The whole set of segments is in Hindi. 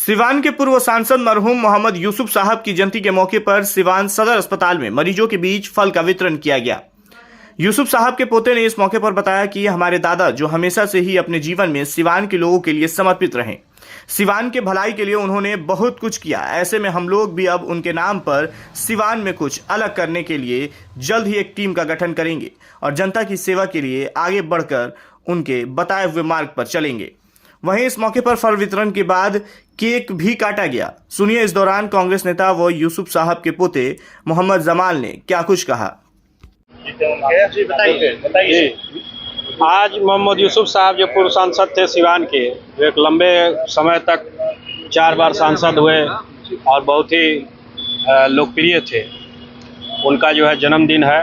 सिवान के पूर्व सांसद मरहूम मोहम्मद यूसुफ साहब की जयंती के मौके पर सिवान सदर अस्पताल में मरीजों के बीच फल का वितरण किया गया। यूसुफ साहब के पोते ने इस मौके पर बताया कि हमारे दादा जो हमेशा से ही अपने जीवन में सिवान के लोगों के लिए समर्पित रहे, सिवान के भलाई के लिए उन्होंने बहुत कुछ किया। ऐसे में हम लोग भी अब उनके नाम पर सिवान में कुछ अलग करने के लिए जल्द ही एक टीम का गठन करेंगे और जनता की सेवा के लिए आगे बढ़कर उनके बताए हुए मार्ग पर चलेंगे। वहीं इस मौके पर फल वितरण के बाद केक भी काटा गया। सुनिए इस दौरान कांग्रेस नेता व यूसुफ साहब के पोते मोहम्मद जमाल ने क्या कुछ कहा। बताइए। आज मोहम्मद यूसुफ साहब जो पूर्व सांसद थे सिवान के, एक लंबे समय तक 4 बार सांसद हुए और बहुत ही लोकप्रिय थे। उनका जो है जन्मदिन है,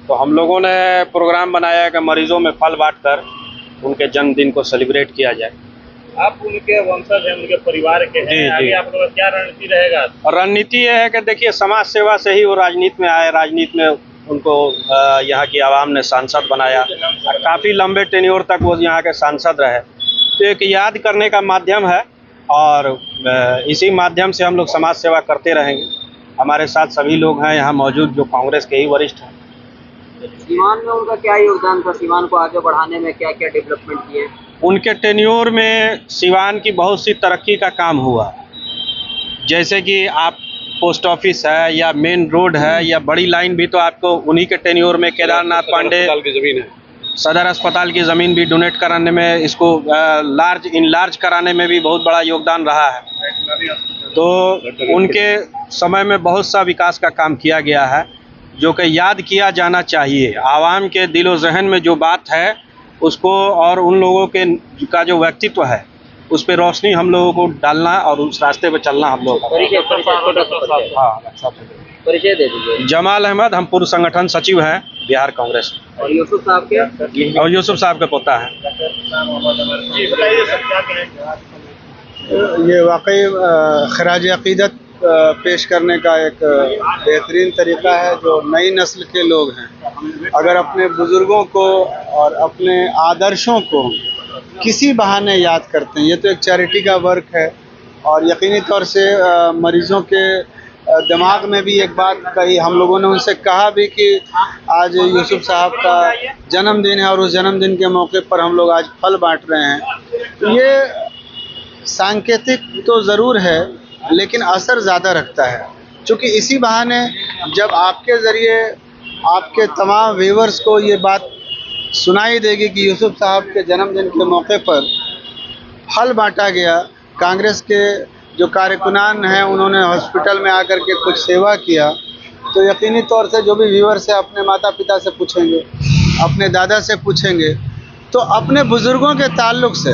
तो हम लोगों ने प्रोग्राम बनाया कि मरीजों में फल बांटकर उनके जन्मदिन को सेलिब्रेट किया जाए। आप उनके वंशज हैं, उनके परिवार के हैं, आगे आप लोगों का क्या रणनीति रहेगा? रणनीति ये है कि देखिए, समाज सेवा से ही वो राजनीति में आए। राजनीति में उनको यहाँ की आवाम ने सांसद बनाया, काफ़ी लंबे टेन्योर तक वो यहाँ के सांसद रहे। तो एक याद करने का माध्यम है और इसी माध्यम से हम लोग समाज सेवा करते रहेंगे। हमारे साथ सभी लोग हैं यहाँ मौजूद जो कांग्रेस के ही वरिष्ठ हैं। सिवान में उनका क्या योगदान था? सिवान को आगे बढ़ाने में क्या क्या डेवलपमेंट किए? उनके टेन्योर में सिवान की बहुत सी तरक्की का काम हुआ, जैसे कि आप पोस्ट ऑफिस है या मेन रोड है या बड़ी लाइन भी तो आपको उन्हीं के टेन्योर में केदारनाथ पांडे की जमीन है, सदर अस्पताल की ज़मीन भी डोनेट कराने में, इसको इनलार्ज कराने में भी बहुत बड़ा योगदान रहा है। तो उनके समय में बहुत सा विकास का काम किया गया है जो कि याद किया जाना चाहिए। आवाम के दिलो ज़हन में जो बात है उसको और उन लोगों के का जो व्यक्तित्व है उस पर रोशनी हम लोगों को डालना और उस रास्ते पे चलना हम लोग। परिचय दे दीजिए। जमाल अहमद, हम पूर्व संगठन सचिव हैं बिहार कांग्रेस। और यूसुफ साहब के? और यूसुफ साहब का पोता है। ये वाकई खराज अकीदत पेश करने का एक बेहतरीन तरीका है। जो नई नस्ल के लोग हैं, अगर अपने बुज़ुर्गों को और अपने आदर्शों को किसी बहाने याद करते हैं, ये तो एक चैरिटी का वर्क है। और यकीनी तौर से मरीज़ों के दिमाग में भी एक बात कही, हम लोगों ने उनसे कहा भी कि आज यूसुफ साहब का जन्मदिन है और उस जन्मदिन के मौके पर हम लोग आज फल बांट रहे हैं। ये सांकेतिक तो ज़रूर है लेकिन असर ज़्यादा रखता है, क्योंकि इसी बहाने जब आपके ज़रिए आपके तमाम व्यूअर्स को ये बात सुनाई देगी कि यूसुफ साहब के जन्मदिन के मौके पर फल बांटा गया। कांग्रेस के जो कारकुनान हैं उन्होंने हॉस्पिटल में आकर के कुछ सेवा किया, तो यकीनी तौर से जो भी व्यूअर्स है अपने माता पिता से पूछेंगे, अपने दादा से पूछेंगे, तो अपने बुज़ुर्गों के ताल्लुक़ से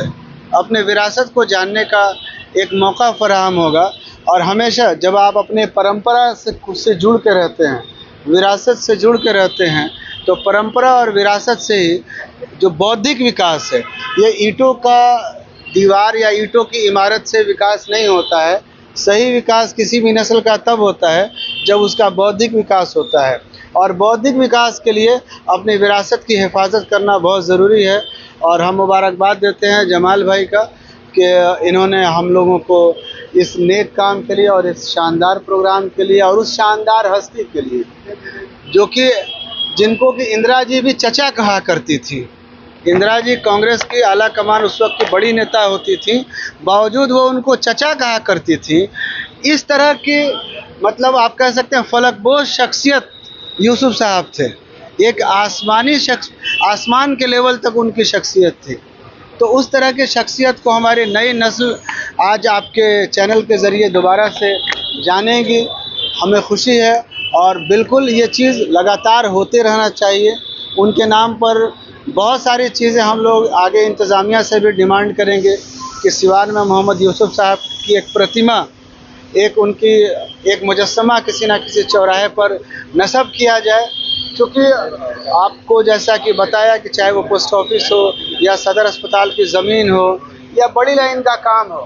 अपने विरासत को जानने का एक मौका फराहम होगा। और हमेशा जब आप अपने परंपरा से जुड़ के रहते हैं, विरासत से जुड़ के रहते हैं, तो परंपरा और विरासत से ही जो बौद्धिक विकास है, ये ईंटों का दीवार या ईंटों की इमारत से विकास नहीं होता है। सही विकास किसी भी नस्ल का तब होता है जब उसका बौद्धिक विकास होता है, और बौद्धिक विकास के लिए अपनी विरासत की हिफाजत करना बहुत ज़रूरी है। और हम मुबारकबाद देते हैं जमाल भाई का कि इन्होंने हम लोगों को इस नेक काम के लिए और इस शानदार प्रोग्राम के लिए और उस शानदार हस्ती के लिए जो कि जिनको कि इंदिरा जी भी चचा कहा करती थी। इंदिरा जी कांग्रेस की आला कमान उस वक्त की बड़ी नेता होती थी, बावजूद वो उनको चचा कहा करती थी। इस तरह की मतलब आप कह सकते हैं फलकबोज शख्सियत यूसुफ साहब थे। एक आसमानी शख्स, आसमान के लेवल तक उनकी शख्सियत थी। तो उस तरह की शख्सियत को हमारी नई नस्ल आज आपके चैनल के ज़रिए दोबारा से जानेगी। हमें खुशी है और बिल्कुल ये चीज़ लगातार होते रहना चाहिए। उनके नाम पर बहुत सारी चीज़ें हम लोग आगे इंतज़ामिया से भी डिमांड करेंगे कि सिवान में मोहम्मद यूसुफ साहब की एक प्रतिमा, एक उनकी एक मुजस्समा किसी न किसी चौराहे पर नस्ब किया जाए। क्योंकि आपको जैसा कि बताया कि चाहे वो पोस्ट ऑफिस हो या सदर अस्पताल की ज़मीन हो या बड़ी लाइन का काम हो,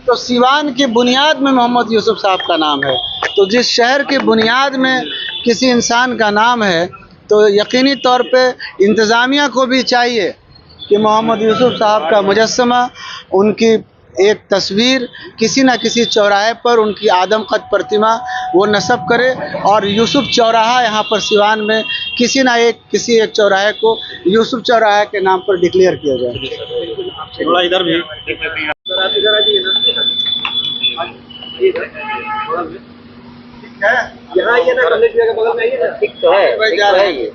तो सिवान की बुनियाद में मोहम्मद यूसुफ साहब का नाम है। तो जिस शहर की बुनियाद में किसी इंसान का नाम है, तो यकीनी तौर पे इंतज़ामिया को भी चाहिए कि मोहम्मद यूसुफ साहब का मुजस्समा, उनकी एक तस्वीर किसी न किसी चौराहे पर उनकी आदमकद प्रतिमा वो नस्ब करे और यूसुफ चौराहा यहाँ पर सिवान में किसी एक चौराहे को यूसुफ चौराहा के नाम पर डिक्लेयर किया जाए। थोड़ा इधर भी यहाँ ये ना कॉलेज के बगल में ये ठीक तो है ये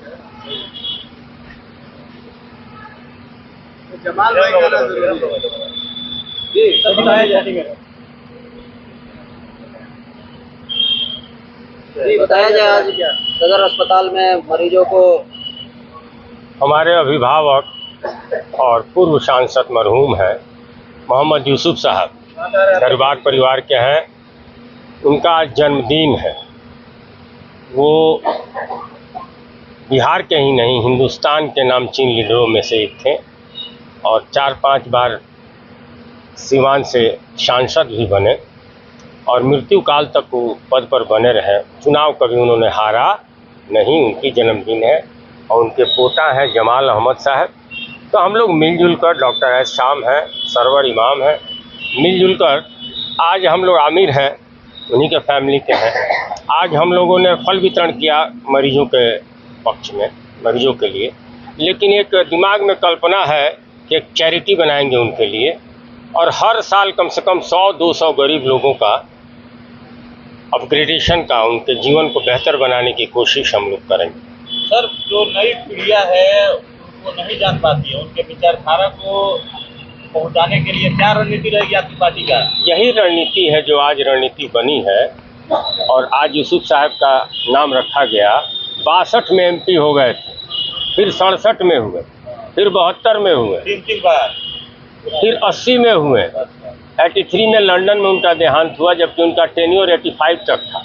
जमाल भाई का नाम जरूरी है। बताया जाए आज सदर अस्पताल में मरीजों को हमारे अभिभावक और पूर्व सांसद मरहूम हैं मोहम्मद यूसुफ साहब, दरबार परिवार के हैं। उनका आज जन्मदिन है। वो बिहार के ही नहीं हिंदुस्तान के नामचीन लीडरों में से एक थे और 4-5 बार सिवान से सांसद भी बने और मृत्यु काल तक वो पद पर बने रहे। चुनाव कभी उन्होंने हारा नहीं। उनकी जन्मदिन है और उनके पोता हैं जमाल अहमद साहब। तो हम लोग मिलजुल कर, डॉक्टर एस शाम हैं, सरवर इमाम हैं, मिलजुल कर आज हम लोग आमिर हैं, उन्हीं के फैमिली के हैं। आज हम लोगों ने फल वितरण किया मरीजों के पक्ष में, मरीजों के लिए। लेकिन एक दिमाग में कल्पना है कि एक चैरिटी बनाएंगे उनके लिए और हर साल कम से कम 100-200 गरीब लोगों का अपग्रेडेशन का, उनके जीवन को बेहतर बनाने की कोशिश हम लोग करेंगे। सर, जो नई पीढ़ियां है उनको नहीं जान पाती है, उनके विचारधारा को पहुंचाने के लिए क्या रणनीति रहेगी आपकी पार्टी का? यही रणनीति है जो आज रणनीति बनी है और आज यूसुफ साहब का नाम रखा गया। 62 में MP हो गए थे, फिर 67 में हुए, फिर 72 में हुए, 3 बार, फिर 80 में हुए, 83 में लंदन में उनका देहांत हुआ, जबकि उनका टेन्योर 85 तक था।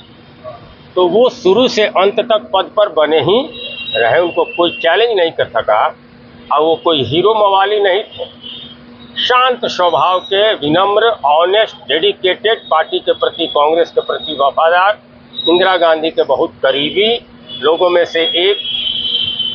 तो वो शुरू से अंत तक पद पर बने ही रहे। उनको कोई चैलेंज नहीं कर सका और वो कोई हीरो मवाली नहीं थे। शांत स्वभाव के, विनम्र, ऑनेस्ट, डेडिकेटेड, पार्टी के प्रति, कांग्रेस के प्रति वफादार, इंदिरा गांधी के बहुत करीबी लोगों में से एक,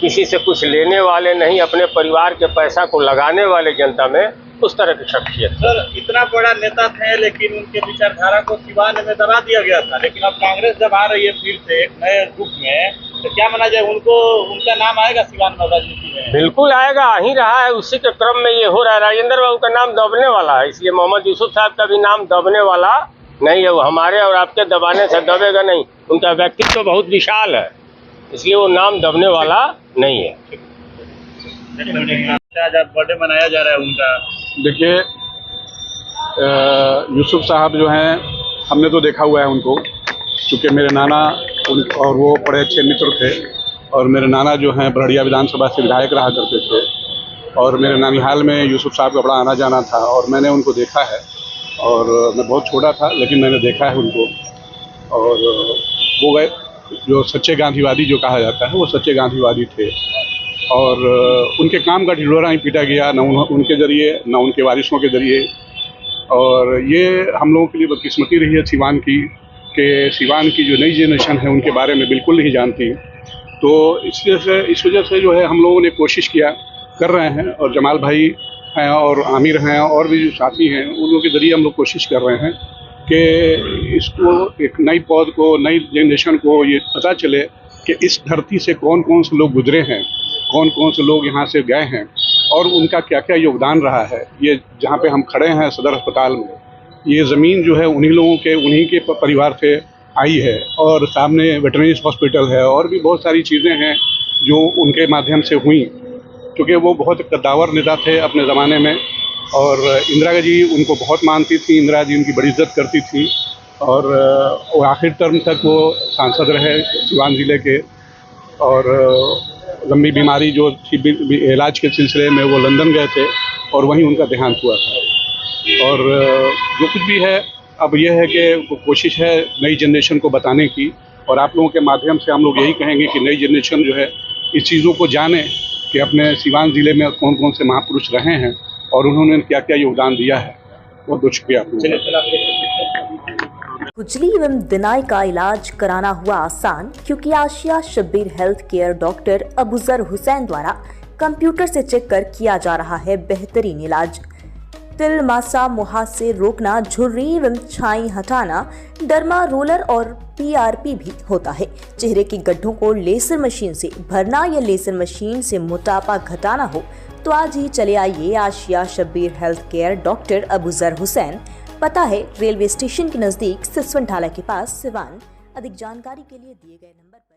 किसी से कुछ लेने वाले नहीं, अपने परिवार के पैसा को लगाने वाले जनता में उस तरह की शख्सियत। सर, इतना बड़ा नेता थे लेकिन उनके विचारधारा को सिवान में दबा दिया गया था। लेकिन अब कांग्रेस जब आ रही है फिर से एक नए रूप में, तो क्या माना जाए, उनका नाम आएगा सिवान में राजनीति में? बिल्कुल आएगा, आ ही रहा है। उसी के क्रम में ये हो रहा है। राजेंद्र बाबू का नाम दबने वाला है, इसलिए मोहम्मद यूसुफ साहब का भी नाम दबने वाला नहीं है। वो हमारे और आपके दबाने से दबेगा नहीं। उनका व्यक्तित्व बहुत विशाल है, इसलिए वो नाम दबने वाला नहीं है। आज बर्थडे मनाया जा रहा है उनका। देखिए, यूसुफ साहब जो हैं, हमने तो देखा हुआ है उनको, क्योंकि मेरे नाना और वो बड़े अच्छे मित्र थे और मेरे नाना जो हैं बड़िया विधानसभा से विधायक रहा करते थे और मेरे नानिहाल में यूसुफ साहब का बड़ा आना जाना था और मैंने उनको देखा है। और मैं बहुत छोटा था लेकिन मैंने देखा है उनको। और वो गए जो सच्चे गांधीवादी जो कहा जाता है, वो सच्चे गांधीवादी थे और उनके काम का ढिंढोरा नहीं पीटा गया, न उनके ज़रिए न उनके वारिसों के ज़रिए। और ये हम लोगों के लिए बदकिस्मती रही है सिवान की, कि सिवान की जो नई जनरेशन है उनके बारे में बिल्कुल नहीं जानती। तो इस वजह से जो है हम लोगों ने कोशिश कर रहे हैं और जमाल भाई हैं और आमिर हैं और भी जो साथी हैं उन लोगों के ज़रिए हम लोग कोशिश कर रहे हैं कि इसको एक नई पौध को, नई जनरेशन को ये पता चले कि इस धरती से कौन कौन से लोग गुजरे हैं, कौन कौन से लोग यहाँ से गए हैं और उनका क्या क्या योगदान रहा है। ये जहाँ पे हम खड़े हैं सदर अस्पताल में, ये ज़मीन जो है उन्हीं के परिवार से आई है और सामने वेटरनरी हॉस्पिटल है और भी बहुत सारी चीज़ें हैं जो उनके माध्यम से हुई, क्योंकि वो बहुत कद्दावर नेता थे अपने ज़माने में। और इंदिरा जी उनको बहुत मानती थी, इंदिरा जी उनकी बड़ी इज्जत करती थी और आखिर टर्म तक वो सांसद रहे सिवान ज़िले के। और लंबी बीमारी जो थी, इलाज के सिलसिले में वो लंदन गए थे और वहीं उनका देहांत हुआ था। और जो कुछ भी है, अब यह है कि कोशिश है नई जनरेशन को बताने की और आप लोगों के माध्यम से हम लोग यही कहेंगे कि नई जनरेशन जो है इस चीज़ों को जाने कि अपने सिवान ज़िले में कौन कौन से महापुरुष रहे हैं और उन्होंने क्या क्या योगदान दिया है। बहुत बहुत शुक्रिया। खुजली एवं दिनाई का इलाज कराना हुआ आसान, क्योंकि Asia Shabbir health care doctor Abuzar Hussain द्वारा कंप्यूटर से चेक कर किया जा रहा है बेहतरीन इलाज। तिल, मासा, मुहासे रोकना, झुर्री एवं छाई हटाना, डर्मा रोलर और PRP भी होता है। चेहरे के गड्ढों को लेजर मशीन से भरना या लेजर मशीन से मोटापा घटाना हो तो आज ही चले आइए Asia Shabbir health care, doctor Abuzar Hussain. पता है रेलवे स्टेशन के नजदीक सिसवन ढाला के पास, सिवान। अधिक जानकारी के लिए दिए गए नंबर पर